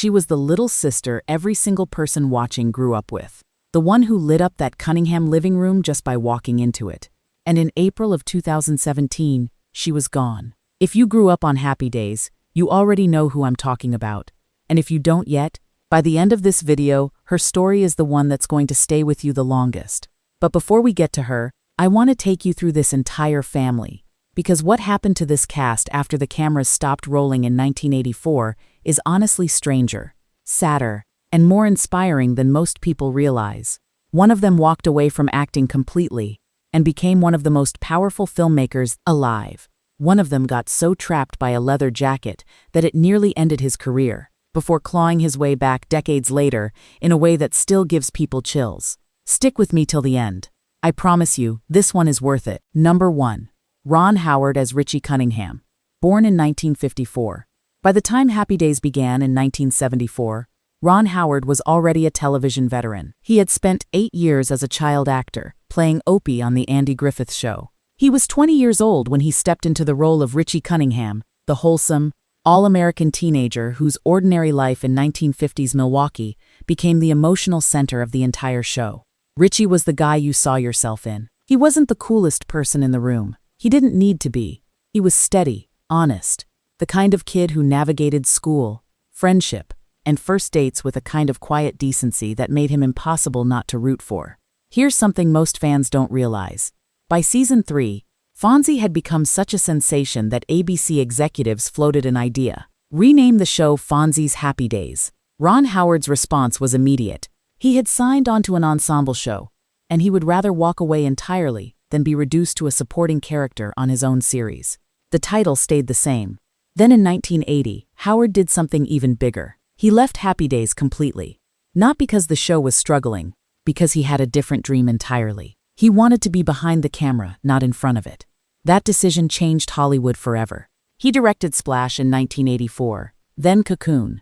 She was the little sister every single person watching grew up with. The one who lit up that Cunningham living room just by walking into it. And in April of 2017, she was gone. If you grew up on Happy Days, you already know who I'm talking about. And if you don't yet, by the end of this video, her story is the one that's going to stay with you the longest. But before we get to her, I want to take you through this entire family. Because what happened to this cast after the cameras stopped rolling in 1984 is honestly stranger, sadder, and more inspiring than most people realize. One of them walked away from acting completely and became one of the most powerful filmmakers alive. One of them got so trapped by a leather jacket that it nearly ended his career, before clawing his way back decades later in a way that still gives people chills. Stick with me till the end. I promise you, this one is worth it. Number 1. Ron Howard as Richie Cunningham. Born in 1954. By the time Happy Days began in 1974, Ron Howard was already a television veteran. He had spent 8 years as a child actor, playing Opie on The Andy Griffith Show. He was 20 years old when he stepped into the role of Richie Cunningham, the wholesome, all-American teenager whose ordinary life in 1950s Milwaukee became the emotional center of the entire show. Richie was the guy you saw yourself in. He wasn't the coolest person in the room. He didn't need to be. He was steady, honest, the kind of kid who navigated school, friendship, and first dates with a kind of quiet decency that made him impossible not to root for. Here's something most fans don't realize. By season 3, Fonzie had become such a sensation that ABC executives floated an idea. Rename the show Fonzie's Happy Days. Ron Howard's response was immediate. He had signed onto an ensemble show, and he would rather walk away entirely than be reduced to a supporting character on his own series. The title stayed the same. Then in 1980, Howard did something even bigger. He left Happy Days completely. Not because the show was struggling, because he had a different dream entirely. He wanted to be behind the camera, not in front of it. That decision changed Hollywood forever. He directed Splash in 1984, then Cocoon.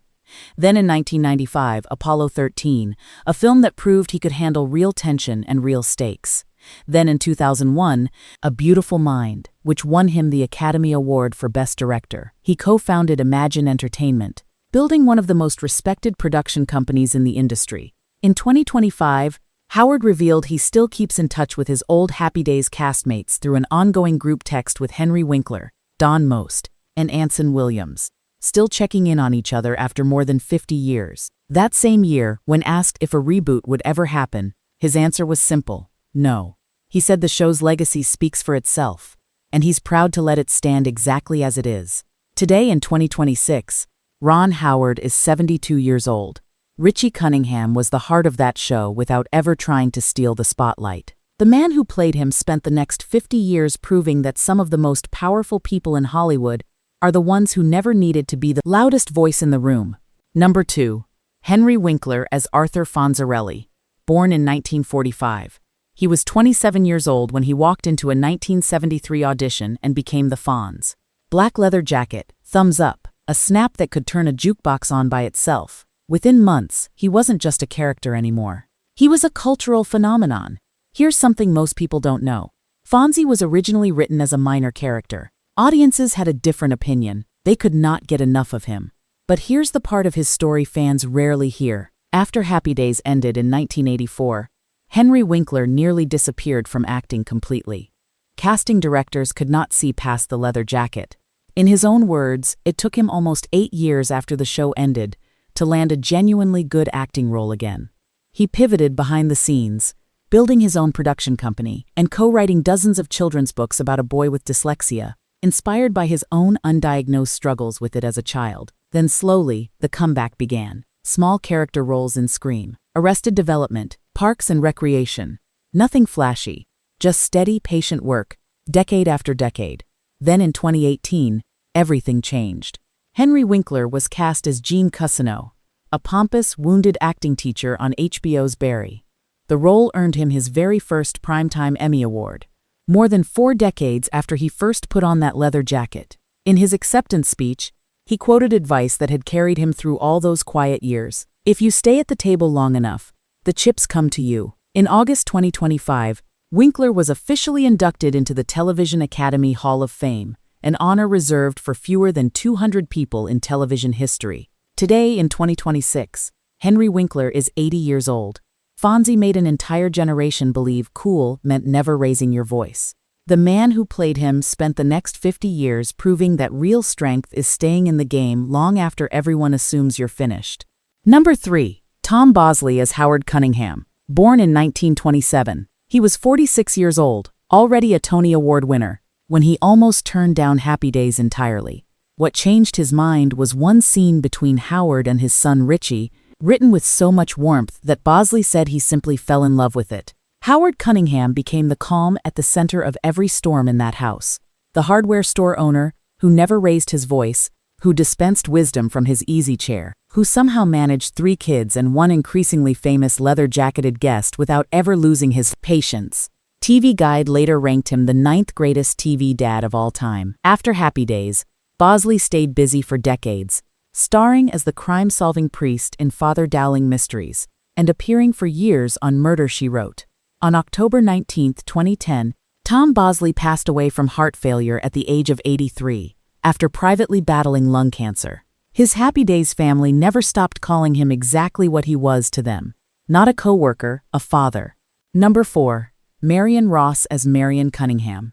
Then in 1995, Apollo 13, a film that proved he could handle real tension and real stakes. Then in 2001, A Beautiful Mind, which won him the Academy Award for Best Director. He co-founded Imagine Entertainment, building one of the most respected production companies in the industry. In 2025, Howard revealed he still keeps in touch with his old Happy Days castmates through an ongoing group text with Henry Winkler, Don Most, and Anson Williams, still checking in on each other after more than 50 years. That same year, when asked if a reboot would ever happen, his answer was simple: no. He said the show's legacy speaks for itself, and he's proud to let it stand exactly as it is. Today in 2026, Ron Howard is 72 years old. Richie Cunningham was the heart of that show without ever trying to steal the spotlight. The man who played him spent the next 50 years proving that some of the most powerful people in Hollywood are the ones who never needed to be the loudest voice in the room. Number 2. Henry Winkler as Arthur Fonzarelli. Born in 1945. He was 27 years old when he walked into a 1973 audition and became the Fonz. Black leather jacket, thumbs up, a snap that could turn a jukebox on by itself. Within months, he wasn't just a character anymore. He was a cultural phenomenon. Here's something most people don't know. Fonzie was originally written as a minor character. Audiences had a different opinion. They could not get enough of him. But here's the part of his story fans rarely hear. After Happy Days ended in 1984, Henry Winkler nearly disappeared from acting completely. Casting directors could not see past the leather jacket. In his own words, it took him almost 8 years after the show ended to land a genuinely good acting role again. He pivoted behind the scenes, building his own production company and co-writing dozens of children's books about a boy with dyslexia, inspired by his own undiagnosed struggles with it as a child. Then slowly, the comeback began. Small character roles in Scream, Arrested Development, Parks and Recreation. Nothing flashy, just steady, patient work, decade after decade. Then in 2018, everything changed. Henry Winkler was cast as Gene Cousineau, a pompous, wounded acting teacher on HBO's Barry. The role earned him his very first Primetime Emmy Award, more than 4 decades after he first put on that leather jacket. In his acceptance speech, he quoted advice that had carried him through all those quiet years. If you stay at the table long enough, the chips come to you. In August 2025, Winkler was officially inducted into the Television Academy Hall of Fame, an honor reserved for fewer than 200 people in television history. Today, in 2026, Henry Winkler is 80 years old. Fonzie made an entire generation believe cool meant never raising your voice. The man who played him spent the next 50 years proving that real strength is staying in the game long after everyone assumes you're finished. Number 3. Tom Bosley as Howard Cunningham. Born in 1927, he was 46 years old, already a Tony Award winner, when he almost turned down Happy Days entirely. What changed his mind was one scene between Howard and his son Richie, written with so much warmth that Bosley said he simply fell in love with it. Howard Cunningham became the calm at the center of every storm in that house. The hardware store owner, who never raised his voice, who dispensed wisdom from his easy chair, who somehow managed 3 kids and one increasingly famous leather-jacketed guest without ever losing his patience. TV Guide later ranked him the 9th greatest TV dad of all time. After Happy Days, Bosley stayed busy for decades, starring as the crime-solving priest in Father Dowling Mysteries, and appearing for years on Murder, She Wrote. On October 19, 2010, Tom Bosley passed away from heart failure at the age of 83, after privately battling lung cancer. His Happy Days family never stopped calling him exactly what he was to them. Not a coworker, a father. Number 4. Marion Ross as Marion Cunningham.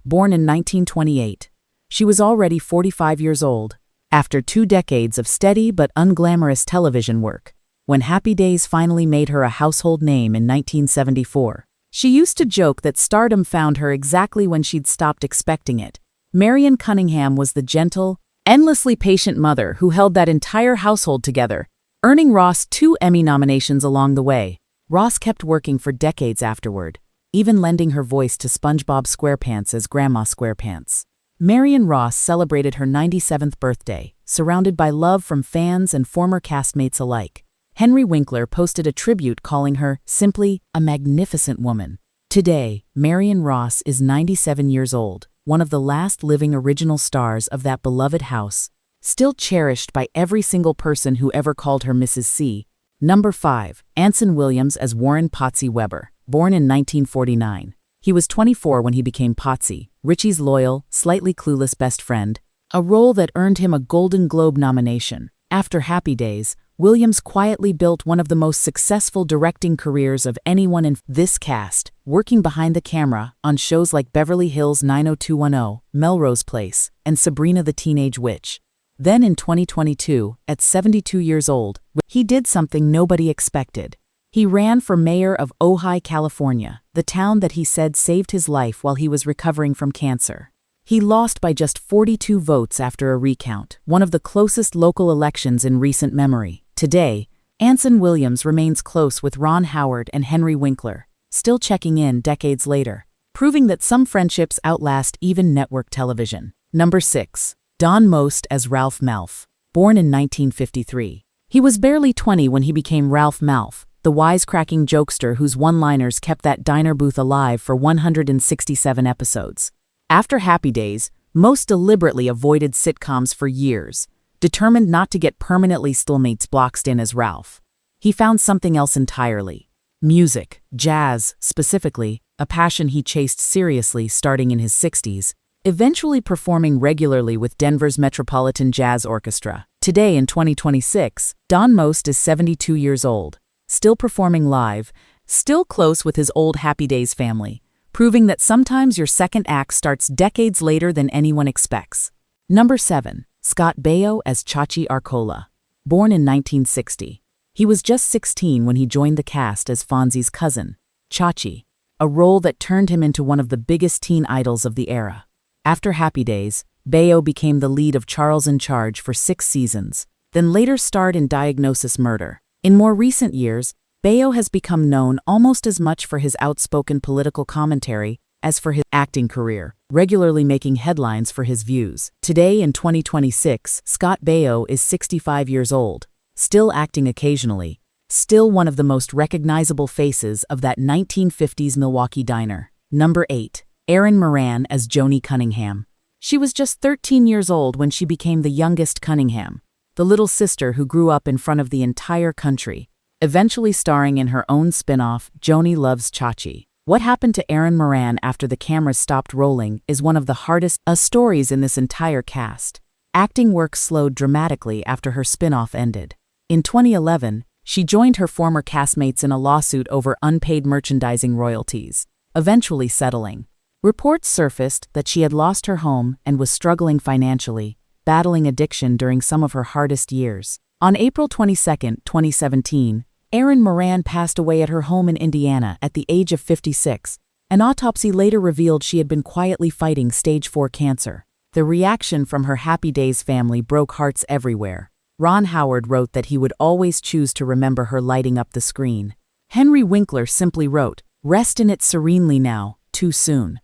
Born in 1928, she was already 45 years old, after 2 decades of steady but unglamorous television work. When Happy Days finally made her a household name in 1974. She used to joke that stardom found her exactly when she'd stopped expecting it. Marion Cunningham was the gentle, endlessly patient mother who held that entire household together, earning Ross 2 Emmy nominations along the way. Ross kept working for decades afterward, even lending her voice to SpongeBob SquarePants as Grandma SquarePants. Marion Ross celebrated her 97th birthday, surrounded by love from fans and former castmates alike. Henry Winkler posted a tribute calling her, simply, a magnificent woman. Today, Marion Ross is 97 years old, one of the last living original stars of that beloved house, still cherished by every single person who ever called her Mrs. C. Number 5. Anson Williams as Warren Potsy Weber. Born in 1949. He was 24 when he became Potsy, Richie's loyal, slightly clueless best friend, a role that earned him a Golden Globe nomination. After Happy Days, Williams quietly built one of the most successful directing careers of anyone in this cast, working behind the camera on shows like Beverly Hills 90210, Melrose Place, and Sabrina the Teenage Witch. Then in 2022, at 72 years old, he did something nobody expected. He ran for mayor of Ojai, California, the town that he said saved his life while he was recovering from cancer. He lost by just 42 votes after a recount, one of the closest local elections in recent memory. Today, Anson Williams remains close with Ron Howard and Henry Winkler, still checking in decades later, proving that some friendships outlast even network television. Number 6. Don Most as Ralph Malph. Born in 1953. He was barely 20 when he became Ralph Malph, the wisecracking jokester whose one-liners kept that diner booth alive for 167 episodes. After Happy Days, Most deliberately avoided sitcoms for years, determined not to get permanently stillmates boxed in as Ralph. He found something else entirely. Music, jazz, specifically, a passion he chased seriously starting in his 60s, eventually performing regularly with Denver's Metropolitan Jazz Orchestra. Today in 2026, Don Most is 72 years old, still performing live, still close with his old Happy Days family, proving that sometimes your second act starts decades later than anyone expects. Number 7. Scott Baio as Chachi Arcola. Born in 1960. He was just 16 when he joined the cast as Fonzie's cousin, Chachi, a role that turned him into one of the biggest teen idols of the era. After Happy Days, Baio became the lead of Charles in Charge for 6 seasons, then later starred in Diagnosis Murder. In more recent years, Baio has become known almost as much for his outspoken political commentary as for his acting career, regularly making headlines for his views. Today in 2026, Scott Baio is 65 years old, still acting occasionally, still one of the most recognizable faces of that 1950s Milwaukee diner. Number 8. Erin Moran as Joni Cunningham. She was just 13 years old when she became the youngest Cunningham, the little sister who grew up in front of the entire country, eventually starring in her own spin-off, Joni Loves Chachi. What happened to Erin Moran after the cameras stopped rolling is one of the hardest stories in this entire cast. Acting work slowed dramatically after her spin-off ended. In 2011, she joined her former castmates in a lawsuit over unpaid merchandising royalties, eventually settling. Reports surfaced that she had lost her home and was struggling financially, battling addiction during some of her hardest years. On April 22, 2017, Erin Moran passed away at her home in Indiana at the age of 56. An autopsy later revealed she had been quietly fighting stage 4 cancer. The reaction from her Happy Days family broke hearts everywhere. Ron Howard wrote that he would always choose to remember her lighting up the screen. Henry Winkler simply wrote, "Rest in it serenely now, too soon."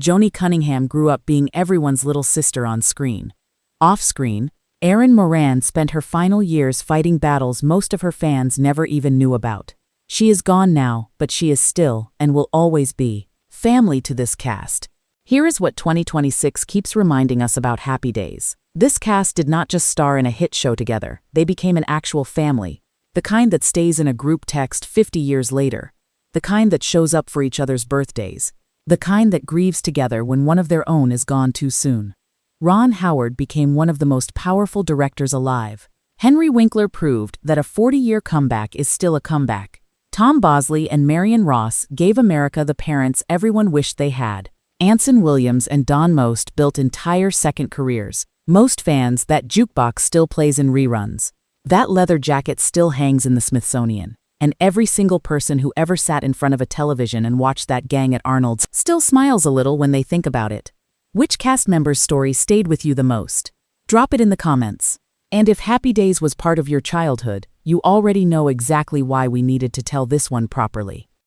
Joni Cunningham grew up being everyone's little sister on screen. Off-screen, Erin Moran spent her final years fighting battles most of her fans never even knew about. She is gone now, but she is still, and will always be, family to this cast. Here is what 2026 keeps reminding us about Happy Days. This cast did not just star in a hit show together, they became an actual family. The kind that stays in a group text 50 years later. The kind that shows up for each other's birthdays. The kind that grieves together when one of their own is gone too soon. Ron Howard became one of the most powerful directors alive. Henry Winkler proved that a 40-year comeback is still a comeback. Tom Bosley and Marion Ross gave America the parents everyone wished they had. Anson Williams and Don Most built entire second careers. Most fans, that jukebox still plays in reruns. That leather jacket still hangs in the Smithsonian. And every single person who ever sat in front of a television and watched that gang at Arnold's still smiles a little when they think about it. Which cast member's story stayed with you the most? Drop it in the comments. And if Happy Days was part of your childhood, you already know exactly why we needed to tell this one properly.